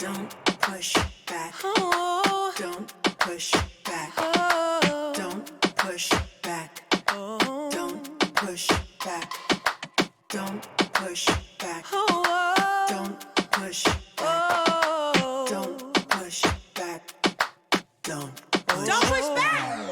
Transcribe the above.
Don't push back. Don't push back. Don't push back. Don't push back. Don't push back. Don't push back. Don't push back. Don't push back.